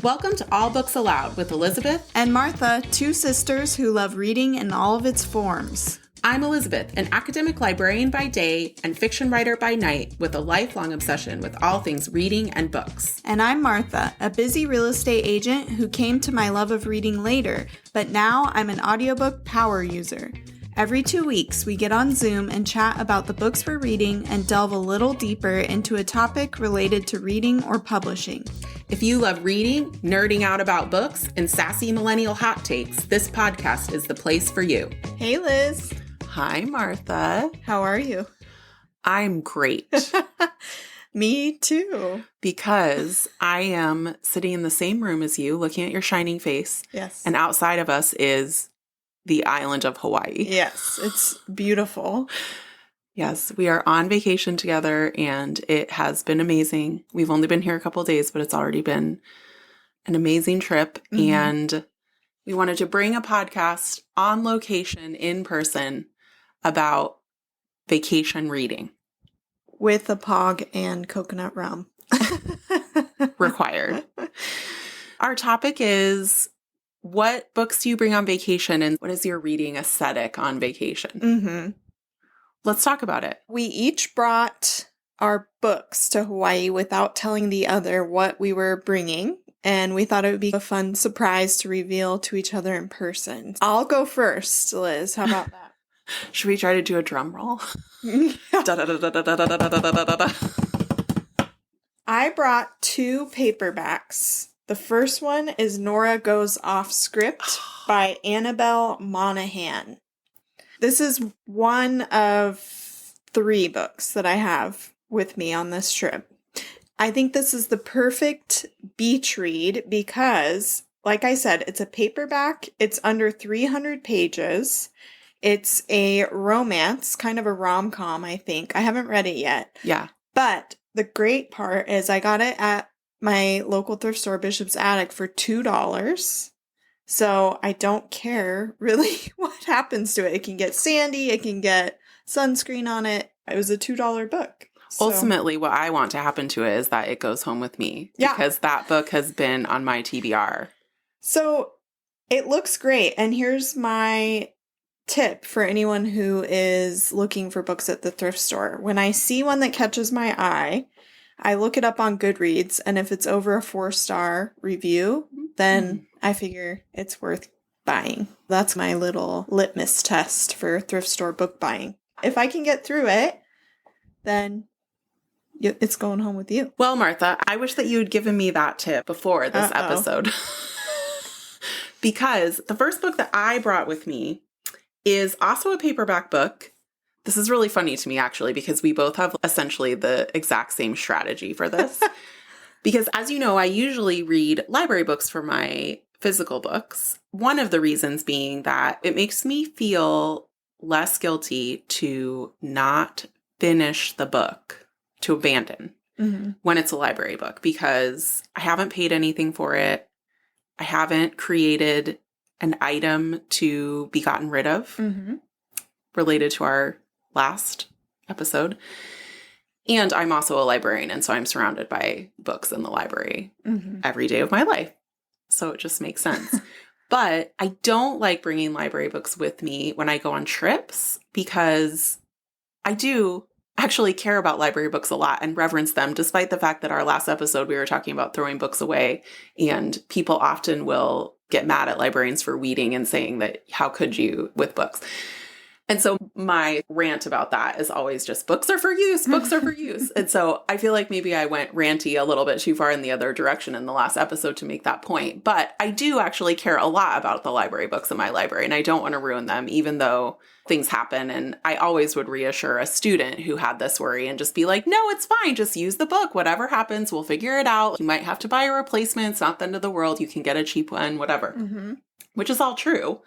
Welcome to All Books Aloud with Elizabeth and Martha, two sisters who love reading in all of its forms. I'm Elizabeth, an academic librarian by day and fiction writer by night with a lifelong obsession with all things reading and books. And I'm Martha, a busy real estate agent who came to my love of reading later, but now I'm an audiobook power user. Every 2 weeks, we get on Zoom and chat about the books we're reading and delve a little deeper into a topic related to reading or publishing. If you love reading, nerding out about books, and sassy millennial hot takes, this podcast is the place for you. Hey, Liz. Hi, Martha. How are you? I'm great. Me too. Because I am sitting in the same room as you, looking at your shining face. Yes. And outside of us is the island of Hawaii. Yes, it's beautiful. Yes, we are on vacation together and it has been amazing. We've only been here a couple of days, but it's already been an amazing trip. Mm-hmm. And we wanted to bring a podcast on location in person about vacation reading. With a pog and coconut rum. Required. Our topic is, what books do you bring on vacation and what is your reading aesthetic on vacation? Mm-hmm. Let's talk about it. We each brought our books to Hawaii without telling the other what we were bringing, and we thought it would be a fun surprise to reveal to each other in person. I'll go first, Liz. How about that? Should we try to do a drum roll? I brought 2 paperbacks. The first one is Nora Goes Off Script by Annabel Monaghan. This is one of 3 books that I have with me on this trip. I think this is the perfect beach read because, like I said, it's a paperback. It's under 300 pages. It's a romance, kind of a rom-com, I think. I haven't read it yet. Yeah. But the great part is I got it at my local thrift store, Bishop's Attic, for $2. So I don't care really what happens to it. It can get sandy. It can get sunscreen on it. It was a $2 book. So. Ultimately, what I want to happen to it is that it goes home with me. Yeah. Because that book has been on my TBR. So it looks great. And here's my tip for anyone who is looking for books at the thrift store. When I see one that catches my eye, I look it up on Goodreads, and if it's over a 4-star review, then I figure it's worth buying. That's my little litmus test for thrift store book buying. If I can get through it, then it's going home with you. Well, Martha, I wish that you had given me that tip before this episode. Because the first book that I brought with me is also a paperback book. This is really funny to me, actually, because we both have essentially the exact same strategy for this. Because as you know, I usually read library books for my physical books. One of the reasons being that it makes me feel less guilty to not finish the book, to abandon when it's a library book, because I haven't paid anything for it. I haven't created an item to be gotten rid of related to our last episode. And I'm also a librarian, and so I'm surrounded by books in the library every day of my life. So it just makes sense. But I don't like bringing library books with me when I go on trips because I do actually care about library books a lot and reverence them, despite the fact that our last episode we were talking about throwing books away, and people often will get mad at librarians for weeding and saying that how could you with books. And so my rant about that is always just books are for use, books are for use. And so I feel like maybe I went ranty a little bit too far in the other direction in the last episode to make that point. But I do actually care a lot about the library books in my library, and I don't want to ruin them, even though things happen. And I always would reassure a student who had this worry and just be like, no, it's fine. Just use the book. Whatever happens, we'll figure it out. You might have to buy a replacement. It's not the end of the world. You can get a cheap one, whatever, which is all true.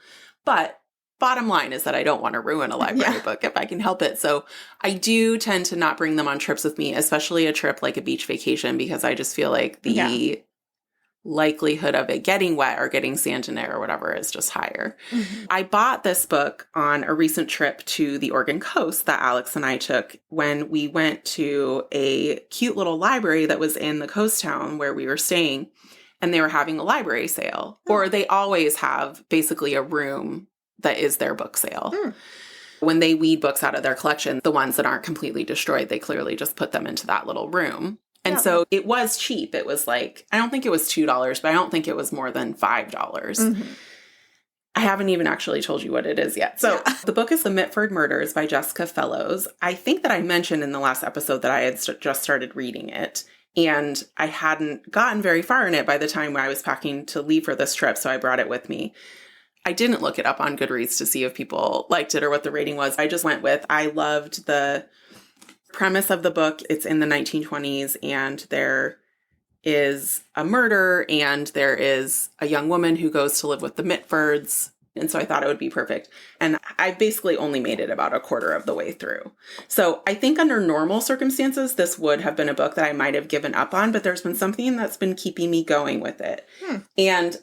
But bottom line is that I don't want to ruin a library book if I can help it. So I do tend to not bring them on trips with me, especially a trip like a beach vacation, because I just feel like the likelihood of it getting wet or getting sand in it or whatever is just higher. I bought this book on a recent trip to the Oregon coast that Alex and I took when we went to a cute little library that was in the coast town where we were staying. and they were having a library sale. Or they always have basically a room that is their book sale. When they weed books out of their collection, the ones that aren't completely destroyed, they clearly just put them into that little room. And so it was cheap. It was like, I don't think it was $2, but I don't think it was more than $5. I haven't even actually told you what it is yet. So the book is The Mitford Murders by Jessica Fellows. I think that I mentioned in the last episode that I had just started reading it. And I hadn't gotten very far in it by the time I was packing to leave for this trip. So I brought it with me. I didn't look it up on Goodreads to see if people liked it or what the rating was. I just went with, I loved the premise of the book. It's in the 1920s and there is a murder and there is a young woman who goes to live with the Mitfords. And so I thought it would be perfect. And I basically only made it about a quarter of the way through. So I think under normal circumstances, this would have been a book that I might have given up on, but there's been something that's been keeping me going with it. And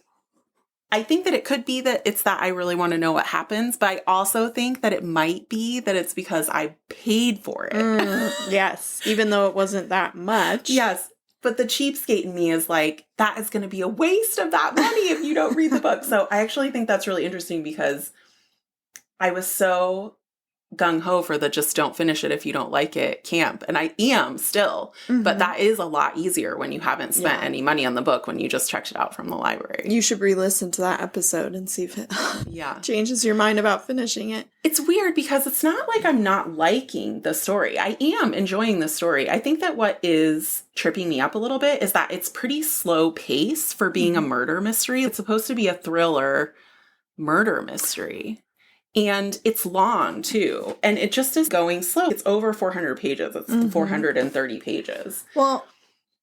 I think that it could be that it's that I really want to know what happens, but I also think that it might be that it's because I paid for it. Yes, even though it wasn't that much. Yes, but the cheapskate in me is like, that is going to be a waste of that money if you don't read the book. So I actually think that's really interesting because I was so gung-ho for the just don't finish it if you don't like it camp. And I am still. But that is a lot easier when you haven't spent any money on the book, when you just checked it out from the library. You should re-listen to that episode and see if it changes your mind about finishing it. It's weird because it's not like I'm not liking the story. I am enjoying the story. I think that what is tripping me up a little bit is that it's pretty slow pace for being a murder mystery. It's supposed to be a thriller murder mystery. And it's long, too. And it just is going slow. It's over 400 pages. It's 430 pages. Well,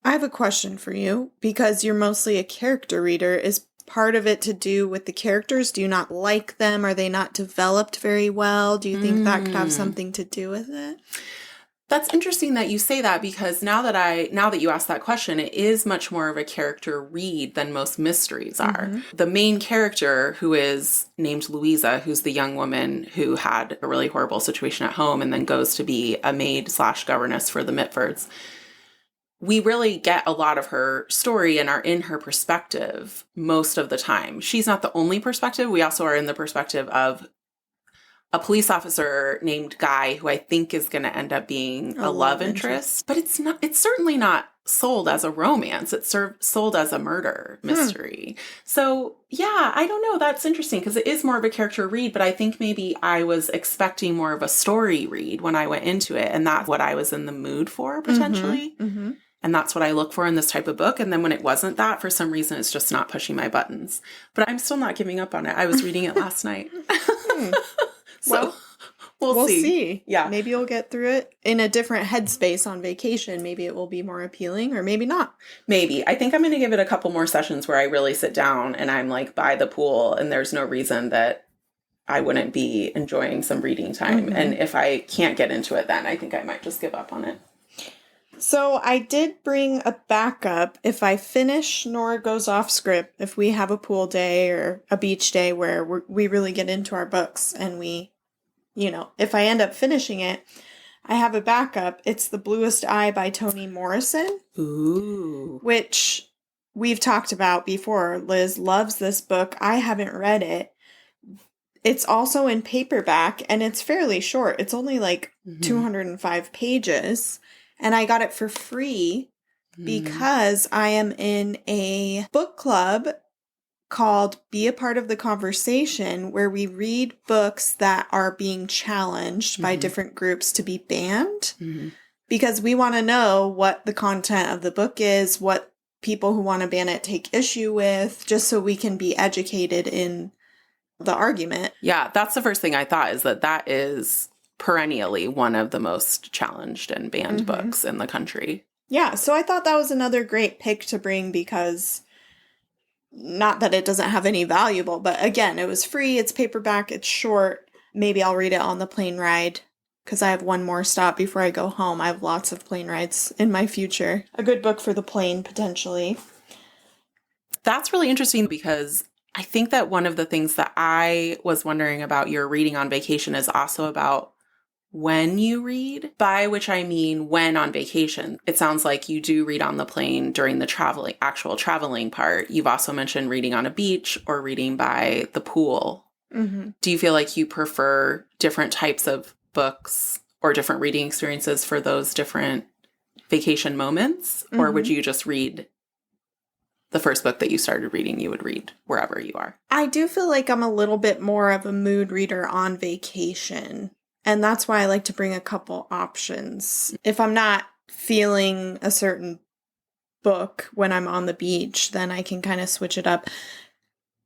I have a question for you. Because you're mostly a character reader, is part of it to do with the characters? Do you not like them? Are they not developed very well? Do you think that could have something to do with it? That's interesting that you say that, because now that you ask that question, it is much more of a character read than most mysteries are. The main character, who is named Louisa, who's the young woman who had a really horrible situation at home and then goes to be a maid/governess for the Mitfords, we really get a lot of her story and are in her perspective most of the time. She's not the only perspective. We also are in the perspective of a police officer named Guy, who I think is going to end up being a love interest. But it's certainly not sold as a romance. It's sold as a murder mystery. So yeah, I don't know. That's interesting because it is more of a character read, but I think maybe I was expecting more of a story read when I went into it. And that's what I was in the mood for potentially. And that's what I look for in this type of book. And then when it wasn't that, for some reason, it's just not pushing my buttons. But I'm still not giving up on it. I was reading it last night. So we'll see. Yeah. Maybe you'll get through it in a different headspace on vacation. Maybe it will be more appealing, or maybe not. Maybe. I think I'm going to give it a couple more sessions where I really sit down and I'm like by the pool and there's no reason that I wouldn't be enjoying some reading time. And if I can't get into it, then I think I might just give up on it. So I did bring a backup. If I finish Nora Goes Off Script, if we have a pool day or a beach day where we really get into our books and we, if I end up finishing it, I have a backup. It's The Bluest Eye by Toni Morrison. Ooh. Which we've talked about before. Liz loves this book. I haven't read it. It's also in paperback and it's fairly short. It's only like 205 pages. And I got it for free because I am in a book club called Be a Part of the Conversation, where we read books that are being challenged by different groups to be banned. Because we want to know what the content of the book is, what people who want to ban it take issue with, just so we can be educated in the argument. Yeah, that's the first thing I thought, is that is perennially one of the most challenged and banned books in the country. Yeah, so I thought that was another great pick to bring because, not that it doesn't have any valuable, but again, it was free, it's paperback, it's short. Maybe I'll read it on the plane ride because I have one more stop before I go home. I have lots of plane rides in my future. A good book for the plane, potentially. That's really interesting because I think that one of the things that I was wondering about your reading on vacation is also about when you read, by which I mean when on vacation. It sounds like you do read on the plane during the actual traveling part. You've also mentioned reading on a beach or reading by the pool. Mm-hmm. Do you feel like you prefer different types of books or different reading experiences for those different vacation moments? Mm-hmm. Or would you just read the first book that you started reading, you would read wherever you are? I do feel like I'm a little bit more of a mood reader on vacation. And that's why I like to bring a couple options. If I'm not feeling a certain book when I'm on the beach, then I can kind of switch it up.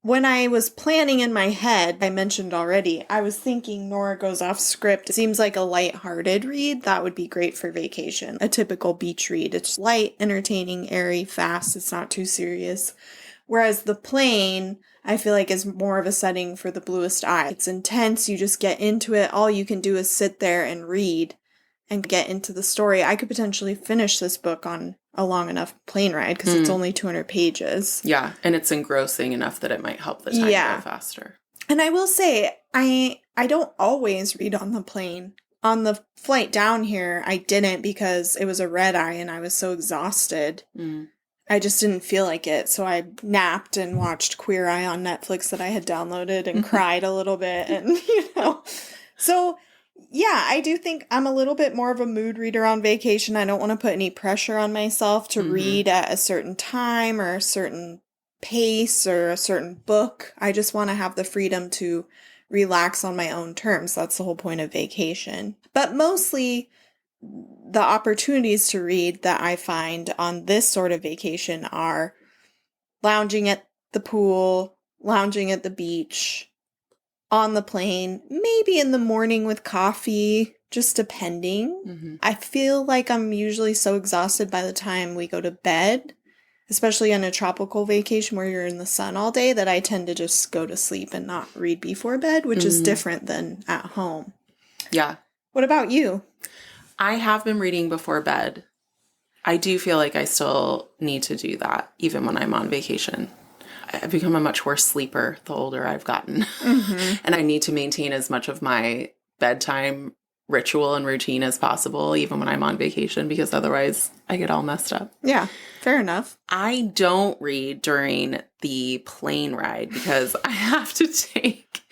When I was planning in my head, I mentioned already, I was thinking Nora Goes Off Script. It seems like a lighthearted read. That would be great for vacation. A typical beach read. It's light, entertaining, airy, fast. It's not too serious. Whereas The Plane, I feel like is more of a setting for the bluest eye. It's intense. You just get into it. All you can do is sit there and read and get into the story. I could potentially finish this book on a long enough plane ride because it's only 200 pages. Yeah, and it's engrossing enough that it might help the time go faster. And I will say, I don't always read on the plane. On the flight down here, I didn't because it was a red eye and I was so exhausted. I just didn't feel like it. So I napped and watched Queer Eye on Netflix that I had downloaded and cried a little bit. And, So, yeah, I do think I'm a little bit more of a mood reader on vacation. I don't want to put any pressure on myself to read at a certain time or a certain pace or a certain book. I just want to have the freedom to relax on my own terms. That's the whole point of vacation. But mostly the opportunities to read that I find on this sort of vacation are lounging at the pool, lounging at the beach, on the plane, maybe in the morning with coffee, just depending. I feel like I'm usually so exhausted by the time we go to bed, especially on a tropical vacation where you're in the sun all day, that I tend to just go to sleep and not read before bed, which is different than at home. Yeah. What about you? I have been reading before bed. I do feel like I still need to do that, even when I'm on vacation. I've become a much worse sleeper the older I've gotten. And I need to maintain as much of my bedtime ritual and routine as possible, even when I'm on vacation, because otherwise I get all messed up. Yeah, fair enough. I don't read during the plane ride because I have to take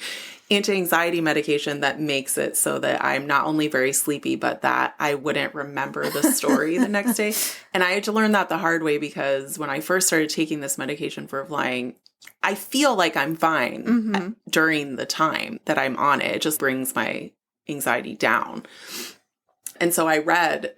anti-anxiety medication that makes it so that I'm not only very sleepy, but that I wouldn't remember the story the next day. And I had to learn that the hard way because when I first started taking this medication for flying, I feel like I'm fine during the time that I'm on it. It just brings my anxiety down. And so I read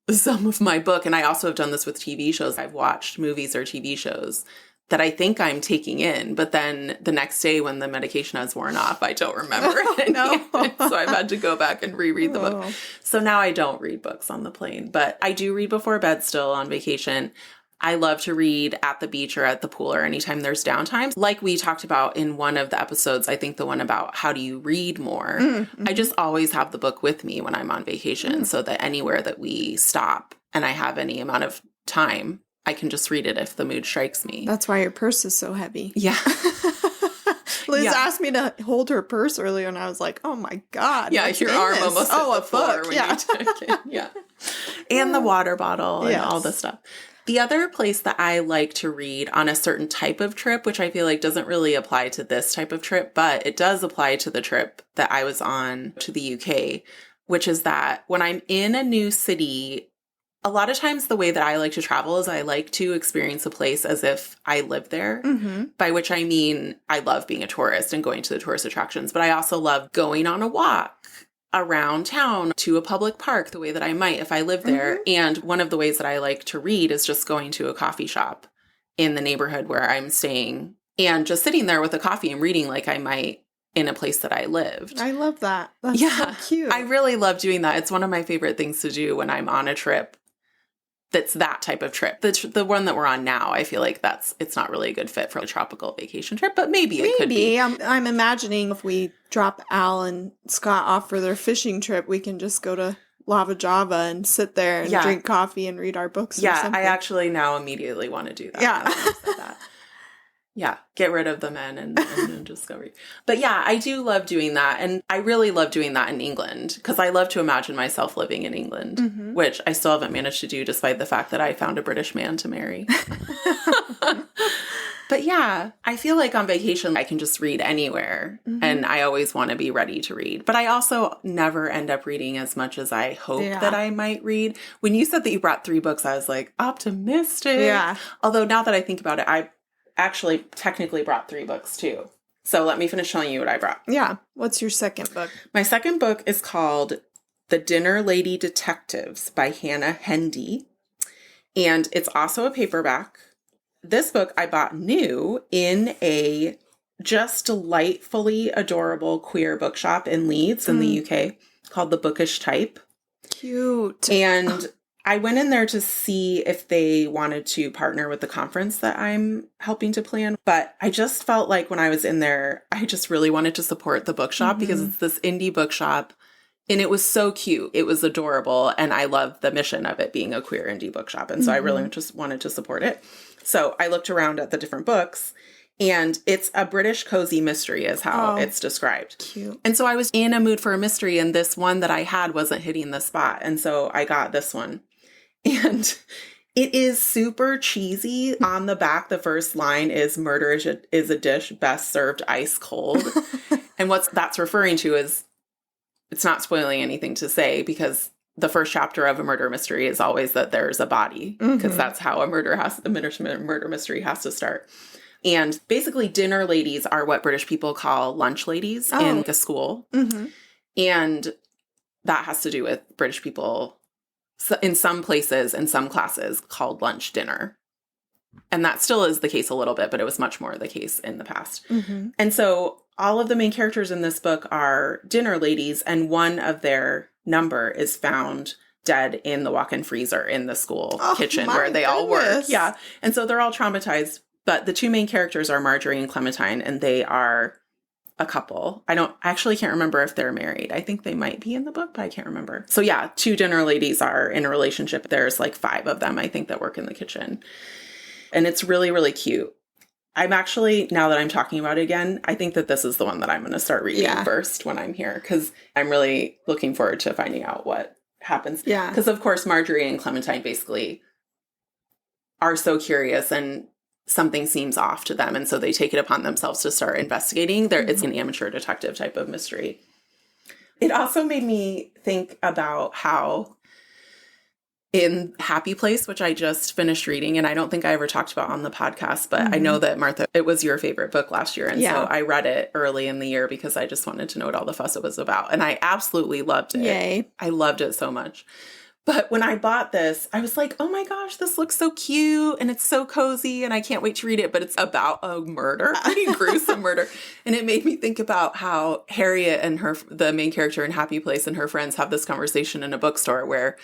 some of my book, and I also have done this with TV shows. I've watched movies or TV shows that I think I'm taking in, but then the next day when the medication has worn off, I don't remember it. So I've had to go back and reread the book. So now I don't read books on the plane, but I do read before bed still on vacation. I love to read at the beach or at the pool or anytime there's downtime. Like we talked about in one of the episodes, I think the one about how do you read more, I just always have the book with me when I'm on vacation so that anywhere that we stop and I have any amount of time, I can just read it if the mood strikes me. That's why your purse is so heavy. Yeah. Liz asked me to hold her purse earlier, and I was like, oh my God. Yeah, your arm almost hit the floor when you took it. Yeah. And the water bottle and all the stuff. The other place that I like to read on a certain type of trip, which I feel like doesn't really apply to this type of trip, but it does apply to the trip that I was on to the UK, which is that when I'm in a new city, a lot of times the way that I like to travel is I like to experience a place as if I live there, by which I mean I love being a tourist and going to the tourist attractions, but I also love going on a walk around town to a public park the way that I might if I live there. And one of the ways that I like to read is just going to a coffee shop in the neighborhood where I'm staying and just sitting there with a coffee and reading like I might in a place that I lived. I love that. That's so cute. I really love doing that. It's one of my favorite things to do when I'm on a trip that's that type of trip. The one that we're on now, I feel like it's not really a good fit for a tropical vacation trip, but maybe it could be. I'm imagining if we drop Al and Scott off for their fishing trip, we can just go to Lava Java and sit there and drink coffee and read our books or something. I actually now immediately want to do that. Yeah, get rid of the men and discovery. But yeah, I do love doing that. And I really love doing that in England because I love to imagine myself living in England, which I still haven't managed to do despite the fact that I found a British man to marry. But yeah, I feel like on vacation, I can just read anywhere. And I always want to be ready to read. But I also never end up reading as much as I hope that I might read. When you said that you brought 3 books, I was like, optimistic. Yeah. Although now that I think about it, I actually technically brought 3 books too. So let me finish telling you what I brought. Yeah. What's your second book? My second book is called The Dinner Lady Detectives by Hannah Hendy. And it's also a paperback. This book I bought new in a just delightfully adorable queer bookshop in Leeds in the UK called the Bookish Type. Cute. And I went in there to see if they wanted to partner with the conference that I'm helping to plan. But I just felt like when I was in there, I just really wanted to support the bookshop because it's this indie bookshop. And it was so cute. It was adorable. And I love the mission of it being a queer indie bookshop. And so I really just wanted to support it. So I looked around at the different books. And it's a British cozy mystery is how it's described. Cute. And so I was in a mood for a mystery. And this one that I had wasn't hitting the spot. And so I got this one. And it is super cheesy. On the back, the first line is murder is a dish best served ice cold. And what that's referring to is, it's not spoiling anything to say because the first chapter of a murder mystery is always that there's a body because that's how a murder mystery has to start. And basically dinner ladies are what British people call lunch ladies in a school. And that has to do with British people in some places, in some classes, called lunch dinner. And that still is the case a little bit, but it was much more the case in the past. And so all of the main characters in this book are dinner ladies, and one of their number is found dead in the walk-in freezer in the school kitchen where they all work. Yeah. And so they're all traumatized. But the 2 main characters are Marjorie and Clementine, and they are a couple. I actually can't remember if they're married. I think they might be in the book, but I can't remember. So yeah, 2 dinner ladies are in a relationship. There's like 5 of them, I think, that work in the kitchen. And it's really, really cute. I'm actually, now that I'm talking about it again, I think that this is the one that I'm going to start reading first when I'm here, because I'm really looking forward to finding out what happens. Yeah. Because, of course, Marjorie and Clementine basically are so curious and something seems off to them. And so they take it upon themselves to start investigating. It's an amateur detective type of mystery. It also made me think about how in Happy Place, which I just finished reading, and I don't think I ever talked about on the podcast, but I know that, Martha, it was your favorite book last year. And so I read it early in the year because I just wanted to know what all the fuss it was about. And I absolutely loved it. Yay. I loved it so much. But when I bought this, I was like, oh my gosh, this looks so cute and it's so cozy and I can't wait to read it. But it's about a murder, pretty gruesome murder. And it made me think about how Harriet and the main character in Happy Place, and her friends have this conversation in a bookstore where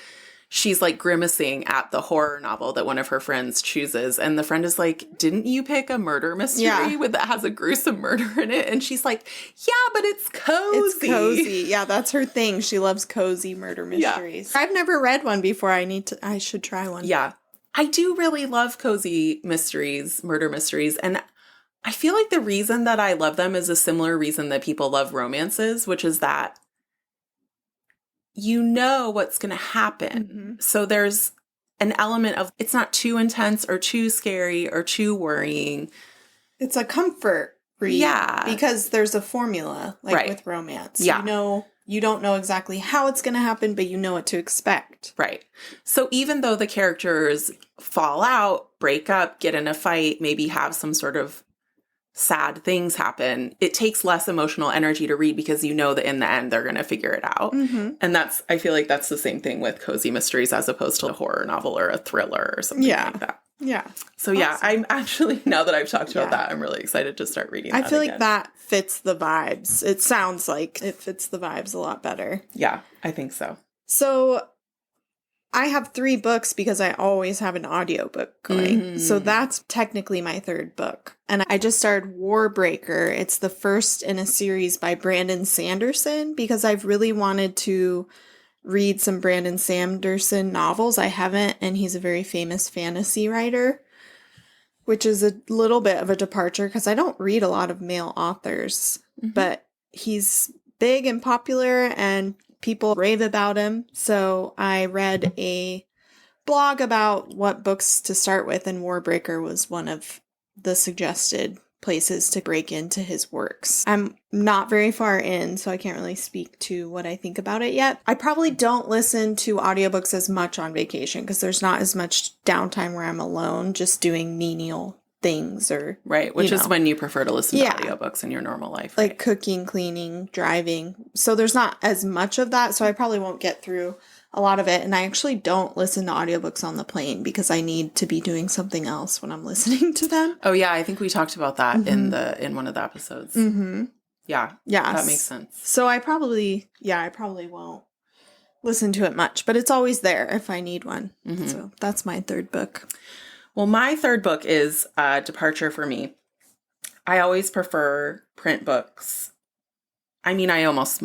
she's like grimacing at the horror novel that one of her friends chooses. And the friend is like, didn't you pick a murder mystery that has a gruesome murder in it? And she's like, yeah, but it's cozy. It's cozy. Yeah, that's her thing. She loves cozy murder mysteries. I've never read one before. I should try one. Yeah. I do really love cozy mysteries, murder mysteries. And I feel like the reason that I love them is a similar reason that people love romances, which is that you know what's going to happen. So there's an element of it's not too intense or too scary or too worrying. It's a comfort read. Yeah. Because there's a formula, like with romance. Yeah. You don't know exactly how it's going to happen, but you know what to expect. Right. So even though the characters fall out, break up, get in a fight, maybe have some sort of sad things happen, it takes less emotional energy to read because you know that in the end they're going to figure it out. And I feel like that's the same thing with cozy mysteries as opposed to a horror novel or a thriller or something like that. Yeah. So yeah, I'm actually, now that I've talked about that, I'm really excited to start reading that I feel like that fits the vibes. It sounds like it fits the vibes a lot better. Yeah, I think so. So I have 3 books because I always have an audiobook going. So that's technically my 3rd book. And I just started Warbreaker. It's the first in a series by Brandon Sanderson because I've really wanted to read some Brandon Sanderson novels. I haven't, and he's a very famous fantasy writer. which is a little bit of a departure because I don't read a lot of male authors, but he's big and popular and people rave about him. So I read a blog about what books to start with, and Warbreaker was one of the suggested places to break into his works. I'm not very far in, so I can't really speak to what I think about it yet. I probably don't listen to audiobooks as much on vacation because there's not as much downtime where I'm alone just doing menial things or right, which is when you prefer to listen to audiobooks in your normal life, right? Like cooking, cleaning, driving. So there's not as much of that, so I probably won't get through a lot of it. And I actually don't listen to audiobooks on the plane because I need to be doing something else when I'm listening to them. Oh yeah, I think we talked about that in one of the episodes. Yeah, that makes sense. So I probably won't listen to it much, but it's always there if I need one. So that's my third book. Well, my third book is a departure for me. I always prefer print books. I mean, I almost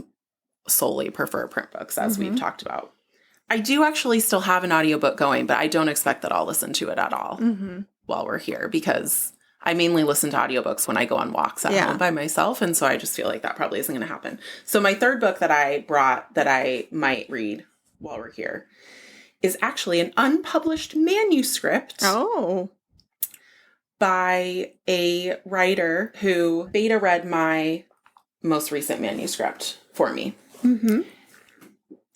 solely prefer print books, as we've talked about. I do actually still have an audiobook going, but I don't expect that I'll listen to it at all while we're here because I mainly listen to audiobooks when I go on walks at home by myself. And so I just feel like that probably isn't going to happen. So my third book that I brought that I might read while we're here is actually an unpublished manuscript by a writer who beta read my most recent manuscript for me.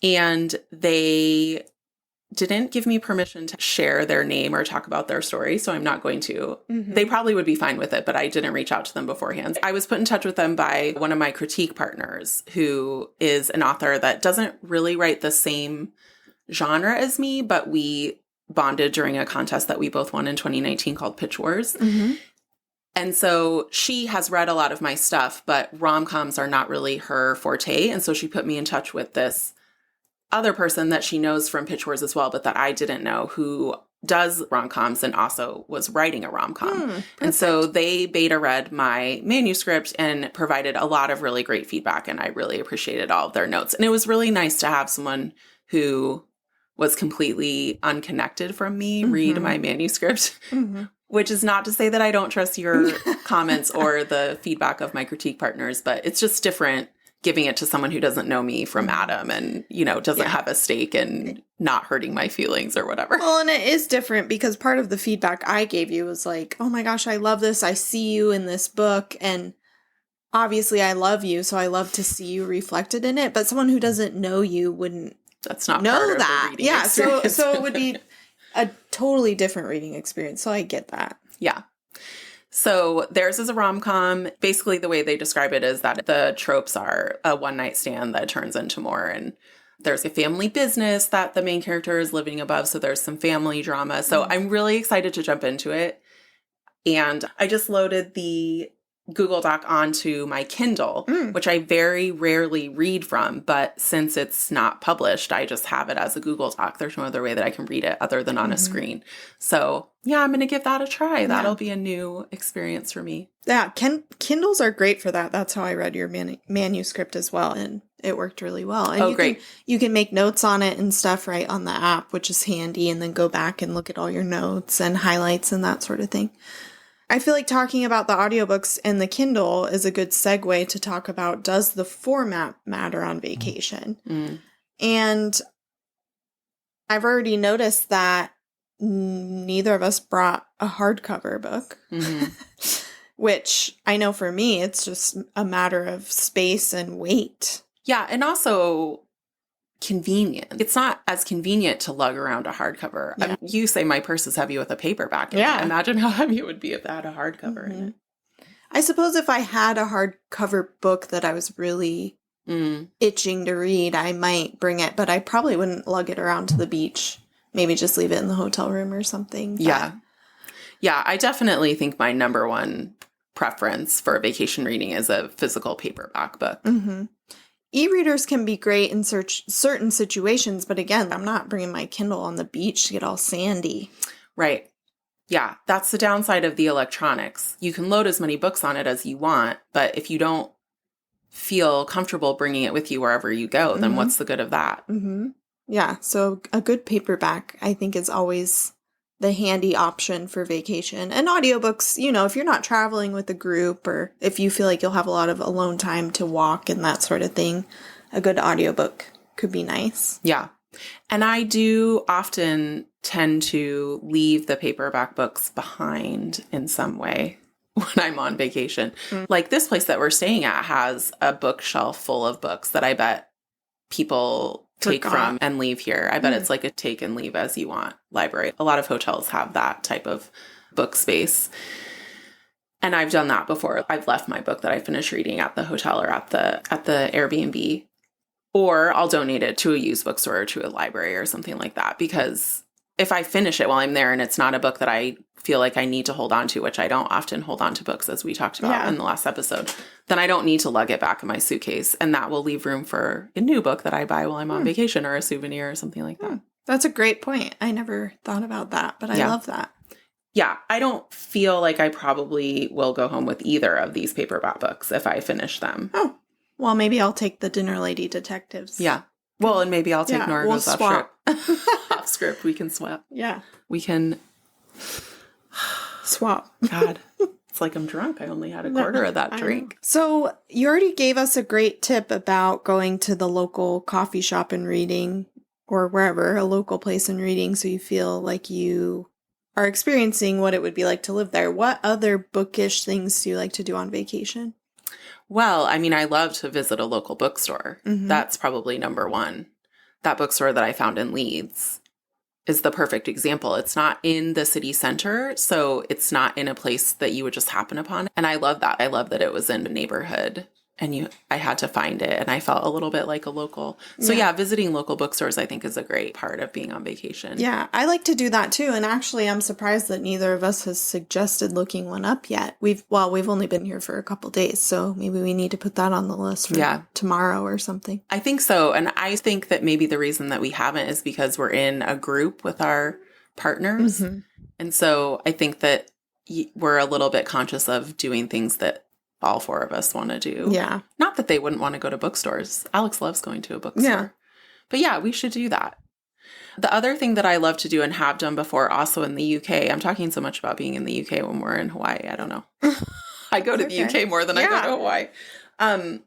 And they didn't give me permission to share their name or talk about their story, so I'm not going to. They probably would be fine with it, but I didn't reach out to them beforehand. I was put in touch with them by one of my critique partners, who is an author that doesn't really write the same genre as me, but we bonded during a contest that we both won in 2019 called Pitch Wars. And so she has read a lot of my stuff, but rom-coms are not really her forte. And so she put me in touch with this other person that she knows from Pitch Wars as well, but that I didn't know, who does rom-coms and also was writing a rom-com. And so they beta read my manuscript and provided a lot of really great feedback. And I really appreciated all of their notes. And it was really nice to have someone who was completely unconnected from me read my manuscript, which is not to say that I don't trust your comments or the feedback of my critique partners, but it's just different giving it to someone who doesn't know me from Adam and, you know, doesn't have a stake in not hurting my feelings or whatever. Well, and it is different because part of the feedback I gave you was like, oh my gosh, I love this. I see you in this book. And obviously I love you, so I love to see you reflected in it. But someone who doesn't know you wouldn't know that. Yeah, so it would be a totally different reading experience. So I get that. Yeah. So theirs is a rom-com. Basically, the way they describe it is that the tropes are a one-night stand that turns into more. And there's a family business that the main character is living above. So there's some family drama. So I'm really excited to jump into it. And I just loaded the Google Doc onto my Kindle, which I very rarely read from. But since it's not published, I just have it as a Google Doc. There's no other way that I can read it other than on a screen. So yeah, I'm going to give that a try. Yeah. That'll be a new experience for me. Yeah, Kindles are great for that. That's how I read your manuscript as well. And it worked really well. And great. You can make notes on it and stuff right on the app, which is handy. And then go back and look at all your notes and highlights and that sort of thing. I feel like talking about the audiobooks and the Kindle is a good segue to talk about, does the format matter on vacation? And I've already noticed that neither of us brought a hardcover book, which I know for me, it's just a matter of space and weight. Yeah, and also convenient. It's not as convenient to lug around a hardcover. Yeah. You say my purse is heavy with a paperback. Yeah. Imagine how heavy it would be if it had a hardcover in it. I suppose if I had a hardcover book that I was really itching to read, I might bring it, but I probably wouldn't lug it around to the beach. Maybe just leave it in the hotel room or something. Yeah. Yeah, I definitely think my number one preference for vacation reading is a physical paperback book. E-readers can be great in certain situations, but again, I'm not bringing my Kindle on the beach to get all sandy. Right. Yeah, that's the downside of the electronics. You can load as many books on it as you want, but if you don't feel comfortable bringing it with you wherever you go, then what's the good of that? Yeah, so a good paperback, I think, is always the handy option for vacation. And audiobooks, if you're not traveling with a group or if you feel like you'll have a lot of alone time to walk and that sort of thing, a good audiobook could be nice. Yeah. And I do often tend to leave the paperback books behind in some way when I'm on vacation. Like this place that we're staying at has a bookshelf full of books that I bet people take from and leave here. I bet it's like a take and leave as you want library. A lot of hotels have that type of book space. And I've done that before. I've left my book that I finished reading at the hotel or at the Airbnb. Or I'll donate it to a used bookstore or to a library or something like that. Because if I finish it while I'm there and it's not a book that I feel like I need to hold on to, which I don't often hold on to books, as we talked about in the last episode, then I don't need to lug it back in my suitcase. And that will leave room for a new book that I buy while I'm on vacation or a souvenir or something like that. That's a great point. I never thought about that, but I love that. Yeah, I don't feel like I probably will go home with either of these paperback books if I finish them. Oh. Well, maybe I'll take the Dinner Lady Detectives. Yeah. Well, and maybe I'll take Nora Goes Off Script. Off Script. We can swap. Yeah. We can swap. God. It's like I'm drunk. I only had a quarter of that drink. So you already gave us a great tip about going to the local coffee shop and reading, or wherever, a local place and reading, so you feel like you are experiencing what it would be like to live there. What other bookish things do you like to do on vacation? Well, I mean, I love to visit a local bookstore. That's probably number one. That bookstore that I found in Leeds is the perfect example. It's not in the city center, so it's not in a place that you would just happen upon. And I love that. I love that it was in a neighborhood and I had to find it, and I felt a little bit like a local. So yeah, visiting local bookstores I think is a great part of being on vacation. Yeah, I like to do that too. And actually, I'm surprised that neither of us has suggested looking one up yet. We've only been here for a couple days, so maybe we need to put that on the list for tomorrow or something. I think so. And I think that maybe the reason that we haven't is because we're in a group with our partners. And so I think that we're a little bit conscious of doing things that all four of us want to do. Yeah. Not that they wouldn't want to go to bookstores. Alex loves going to a bookstore. Yeah. But yeah, we should do that. The other thing that I love to do and have done before also in the UK, I'm talking so much about being in the UK when we're in Hawaii. I don't know. I go to the UK more than I go to Hawaii.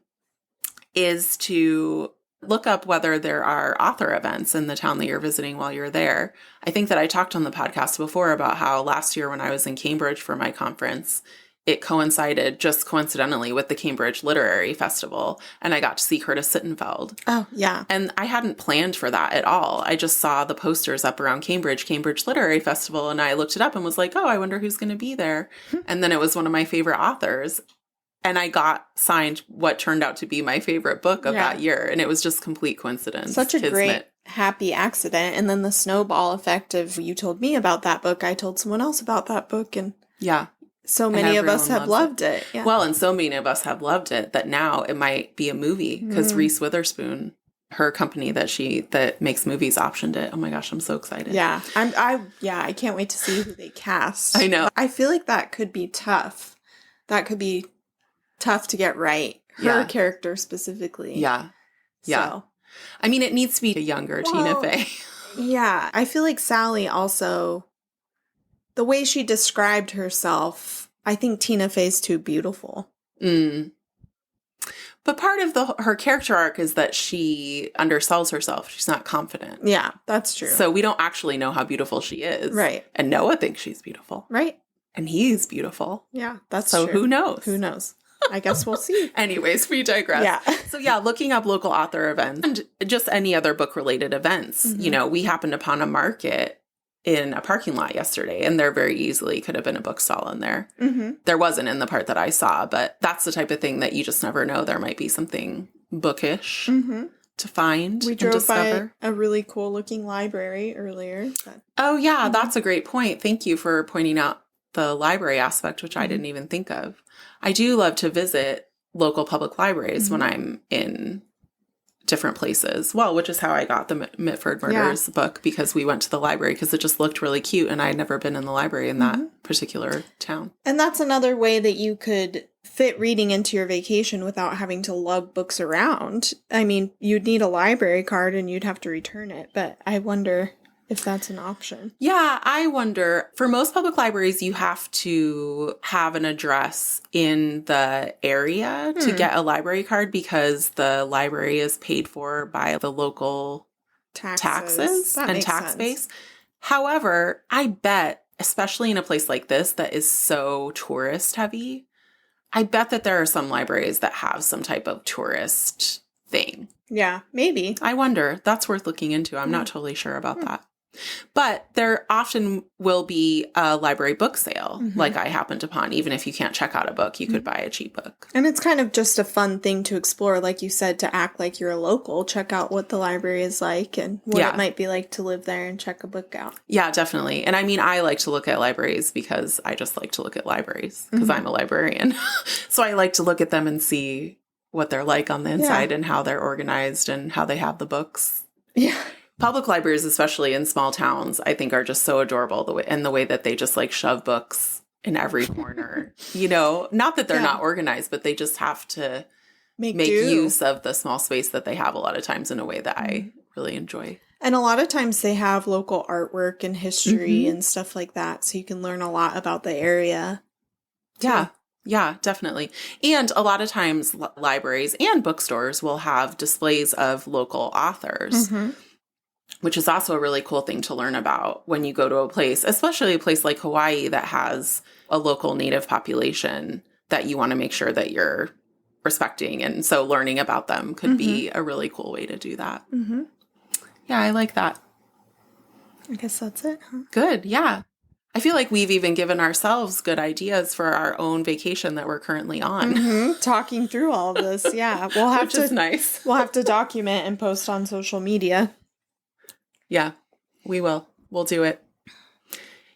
Is to look up whether there are author events in the town that you're visiting while you're there. I think that I talked on the podcast before about how last year when I was in Cambridge for my conference, it coincided just coincidentally with the Cambridge Literary Festival, and I got to see Curtis Sittenfeld. Oh, yeah. And I hadn't planned for that at all. I just saw the posters up around Cambridge Literary Festival, and I looked it up and was like, oh, I wonder who's going to be there. And then it was one of my favorite authors. And I got signed what turned out to be my favorite book of that year. And it was just complete coincidence. Such a great, happy accident. And then the snowball effect of you told me about that book, I told someone else about that book. And so many of us have loved it. Yeah. Well, and so many of us have loved it that now it might be a movie because Reese Witherspoon, her company that makes movies, optioned it. Oh my gosh, I'm so excited. Yeah. I can't wait to see who they cast. I know. I feel like that could be tough. That could be tough to get right. Her character specifically. Yeah. Yeah. So. I mean, it needs to be a younger Tina Fey. Yeah. I feel like Sally also, the way she described herself, I think Tina Fey's too beautiful. But part of her character arc is that she undersells herself. She's not confident. Yeah, that's true. So we don't actually know how beautiful she is. Right. And Noah thinks she's beautiful. Right. And he's beautiful. Yeah, that's true. So who knows? Who knows? I guess we'll see. Anyways, we digress. Yeah. So yeah, looking up local author events and just any other book-related events. You know, we happened upon a market in a parking lot yesterday, and there very easily could have been a bookstall in there. There wasn't in the part that I saw, but that's the type of thing that you just never know. There might be something bookish to find and discover. We drove by a really cool-looking library earlier. Oh yeah, that's a great point. Thank you for pointing out the library aspect, which I didn't even think of. I do love to visit local public libraries when I'm in different places. Well, which is how I got the Mitford Murders book, because we went to the library because it just looked really cute, and I had never been in the library in that particular town. And that's another way that you could fit reading into your vacation without having to lug books around. I mean, you'd need a library card and you'd have to return it, but I wonder if that's an option. Yeah, I wonder. For most public libraries, you have to have an address in the area to get a library card because the library is paid for by the local taxes That and makes tax sense. base. However, I bet, especially in a place like this that is so tourist heavy, I bet that there are some libraries that have some type of tourist thing. Yeah, maybe. I wonder. That's worth looking into. I'm not totally sure about that. But there often will be a library book sale, like I happened upon. Even if you can't check out a book, you could buy a cheap book. And it's kind of just a fun thing to explore, like you said, to act like you're a local, check out what the library is like and what it might be like to live there and check a book out. Yeah, definitely. And I mean, I like to look at libraries because I just like to look at libraries because I'm a librarian. So I like to look at them and see what they're like on the inside and how they're organized and how they have the books. Yeah. Public libraries, especially in small towns, I think are just so adorable. The way that they just like shove books in every corner, not that they're not organized, but they just have to make use of the small space that they have a lot of times in a way that I really enjoy. And a lot of times they have local artwork and history and stuff like that. So you can learn a lot about the area. Yeah. Yeah, definitely. And a lot of times libraries and bookstores will have displays of local authors. Which is also a really cool thing to learn about when you go to a place, especially a place like Hawaii that has a local native population that you want to make sure that you're respecting. And so learning about them could be a really cool way to do that. Yeah, I like that. I guess that's it, huh? Good. Yeah. I feel like we've even given ourselves good ideas for our own vacation that we're currently on. Talking through all of this. Yeah. We'll have Which is nice. We'll have to document and post on social media. Yeah, we will. We'll do it.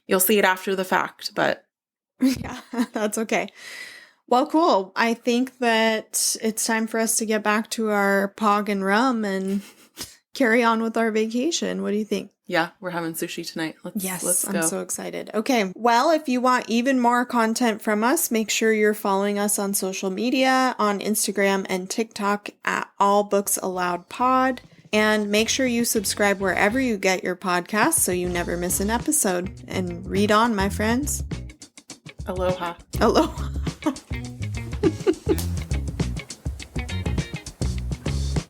You'll see it after the fact, but... Yeah, that's okay. Well, cool. I think that it's time for us to get back to our pog and rum and carry on with our vacation. What do you think? Yeah, we're having sushi tonight. Let's go. I'm so excited. Okay. Well, if you want even more content from us, make sure you're following us on social media, on Instagram and TikTok at All Books Allowed Pod. And make sure you subscribe wherever you get your podcasts so you never miss an episode. And read on, my friends. Aloha. Aloha.